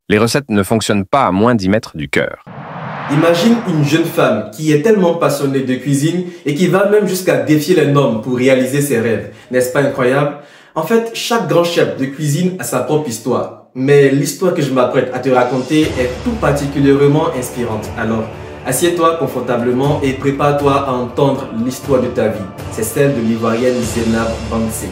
Les recettes ne fonctionnent pas à moins d'y mettre du cœur. Imagine une jeune femme qui est tellement passionnée de cuisine et qui va même jusqu'à défier les normes pour réaliser ses rêves. N'est-ce pas incroyable? En fait, chaque grand chef de cuisine a sa propre histoire. Mais l'histoire que je m'apprête à te raconter est tout particulièrement inspirante. Alors, assieds-toi confortablement et prépare-toi à entendre l'histoire de ta vie. C'est celle de l'Ivoirienne Zeinab Bansé.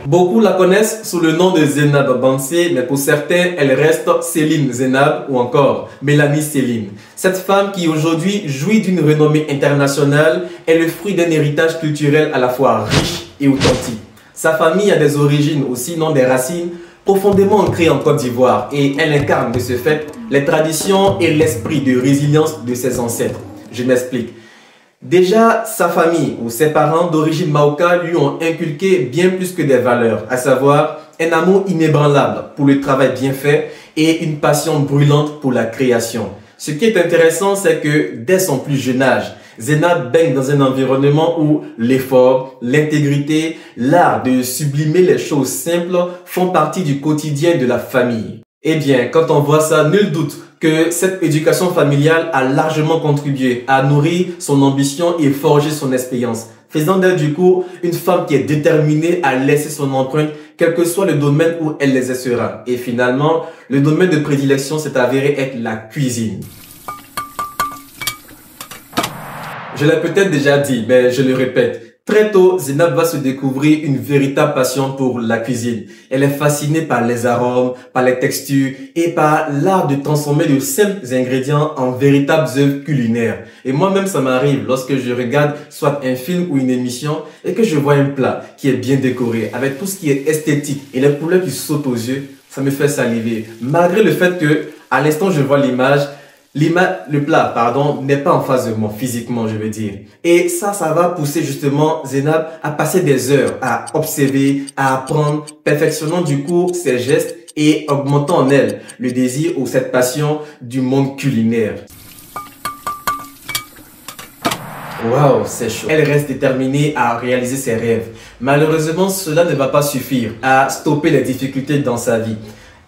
Beaucoup la connaissent sous le nom de Zeinab Bansé, mais pour certains, elle reste Céline Zeinab ou encore Mélanie Céline. Cette femme qui aujourd'hui jouit d'une renommée internationale est le fruit d'un héritage culturel à la fois riche et authentique. Sa famille a des origines ou sinon des racines profondément ancrées en Côte d'Ivoire et elle incarne de ce fait les traditions et l'esprit de résilience de ses ancêtres. Je m'explique. Déjà, sa famille ou ses parents d'origine maoka lui ont inculqué bien plus que des valeurs, à savoir un amour inébranlable pour le travail bien fait et une passion brûlante pour la création. Ce qui est intéressant, c'est que dès son plus jeune âge, Zeinab baigne dans un environnement où l'effort, l'intégrité, l'art de sublimer les choses simples font partie du quotidien de la famille. Eh bien, quand on voit ça, nul doute que cette éducation familiale a largement contribué à nourrir son ambition et forger son expérience, faisant d'elle du coup une femme qui est déterminée à laisser son empreinte quel que soit le domaine où elle exercera. Et finalement, le domaine de prédilection s'est avéré être la cuisine. Je l'ai peut-être déjà dit, mais je le répète. Très tôt, Zeinab va se découvrir une véritable passion pour la cuisine. Elle est fascinée par les arômes, par les textures et par l'art de transformer de simples ingrédients en véritables œuvres culinaires. Et moi-même, ça m'arrive lorsque je regarde soit un film ou une émission et que je vois un plat qui est bien décoré, avec tout ce qui est esthétique et les couleurs qui sautent aux yeux, ça me fait saliver. Malgré le fait que, à l'instant, je vois l'image, le plat, n'est pas en face de moi, physiquement, je veux dire. Et ça va pousser justement Zeinab à passer des heures à observer, à apprendre, perfectionnant du coup ses gestes et augmentant en elle le désir ou cette passion du monde culinaire. Waouh, c'est chaud. Elle reste déterminée à réaliser ses rêves. Malheureusement, cela ne va pas suffire à stopper les difficultés dans sa vie.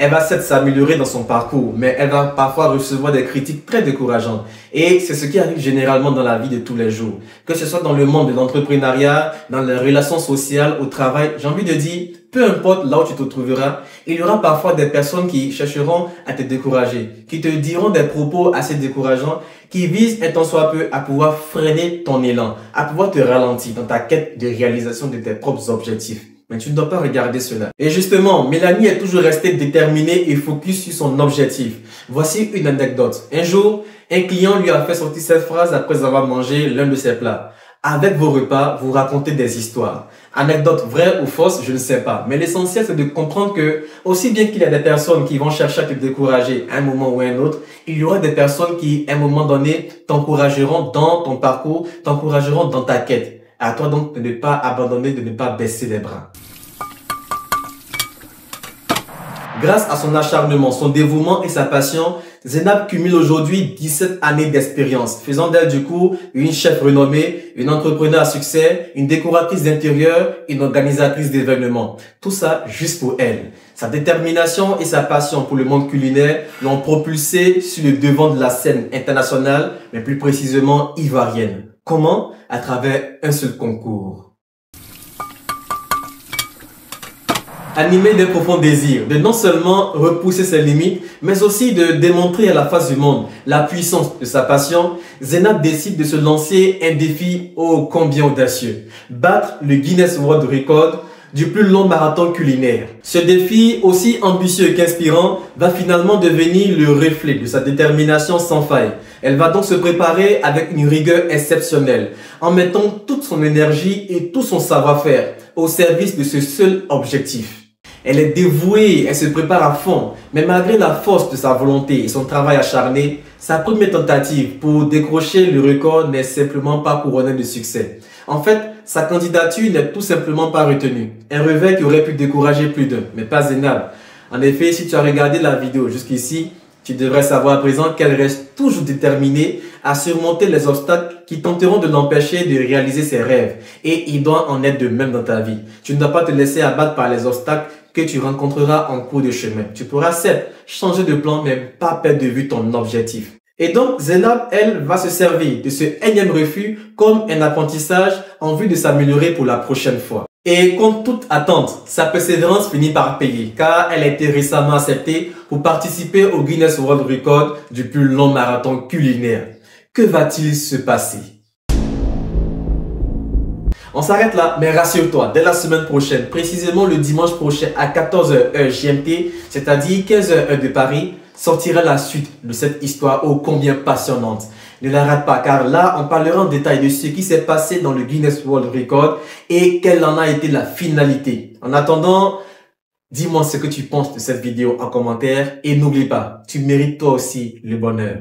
Elle va certes s'améliorer dans son parcours, mais elle va parfois recevoir des critiques très décourageantes. Et c'est ce qui arrive généralement dans la vie de tous les jours. Que ce soit dans le monde de l'entrepreneuriat, dans les relations sociales, au travail, j'ai envie de dire, peu importe là où tu te trouveras, il y aura parfois des personnes qui chercheront à te décourager, qui te diront des propos assez décourageants, qui visent un tant soit peu à pouvoir freiner ton élan, à pouvoir te ralentir dans ta quête de réalisation de tes propres objectifs. Mais tu ne dois pas regarder cela. Et justement, Mélanie est toujours restée déterminée et focus sur son objectif. Voici une anecdote. Un jour, un client lui a fait sortir cette phrase après avoir mangé l'un de ses plats. Avec vos repas, vous racontez des histoires. Anecdote vraie ou fausse, je ne sais pas. Mais l'essentiel, c'est de comprendre que, aussi bien qu'il y a des personnes qui vont chercher à te décourager à un moment ou à un autre, il y aura des personnes qui, à un moment donné, t'encourageront dans ton parcours, t'encourageront dans ta quête. À toi donc de ne pas abandonner, de ne pas baisser les bras. Grâce à son acharnement, son dévouement et sa passion, Zeinab cumule aujourd'hui 17 années d'expérience, faisant d'elle du coup une chef renommée, une entrepreneur à succès, une décoratrice d'intérieur, une organisatrice d'événements. Tout ça juste pour elle. Sa détermination et sa passion pour le monde culinaire l'ont propulsée sur le devant de la scène internationale, mais plus précisément ivoirienne. Comment? À travers un seul concours. Animé d'un profond désir de non seulement repousser ses limites, mais aussi de démontrer à la face du monde la puissance de sa passion, Zeinab décide de se lancer un défi ô combien audacieux. Battre le Guinness World Record du plus long marathon culinaire. Ce défi, aussi ambitieux qu'inspirant, va finalement devenir le reflet de sa détermination sans faille. Elle va donc se préparer avec une rigueur exceptionnelle, en mettant toute son énergie et tout son savoir-faire au service de ce seul objectif. Elle est dévouée, elle se prépare à fond, mais malgré la force de sa volonté et son travail acharné, sa première tentative pour décrocher le record n'est simplement pas couronnée de succès. En fait, sa candidature n'est tout simplement pas retenue. Un revers qui aurait pu décourager plus d'un, mais pas Zeinab. En effet, si tu as regardé la vidéo jusqu'ici, tu devrais savoir à présent qu'elle reste toujours déterminée à surmonter les obstacles qui tenteront de l'empêcher de réaliser ses rêves. Et il doit en être de même dans ta vie. Tu ne dois pas te laisser abattre par les obstacles que tu rencontreras en cours de chemin. Tu pourras certes changer de plan, mais pas perdre de vue ton objectif. Et donc, Zainab, elle, va se servir de ce énième refus comme un apprentissage en vue de s'améliorer pour la prochaine fois. Et contre toute attente, sa persévérance finit par payer, car elle a été récemment acceptée pour participer au Guinness World Record du plus long marathon culinaire. Que va-t-il se passer? On s'arrête là, mais rassure-toi, dès la semaine prochaine, précisément le dimanche prochain à 14h heure GMT, c'est-à-dire 15h heure de Paris, sortira la suite de cette histoire ô combien passionnante. Ne la rate pas, car là, on parlera en détail de ce qui s'est passé dans le Guinness World Record et quelle en a été la finalité. En attendant, dis-moi ce que tu penses de cette vidéo en commentaire et n'oublie pas, tu mérites toi aussi le bonheur.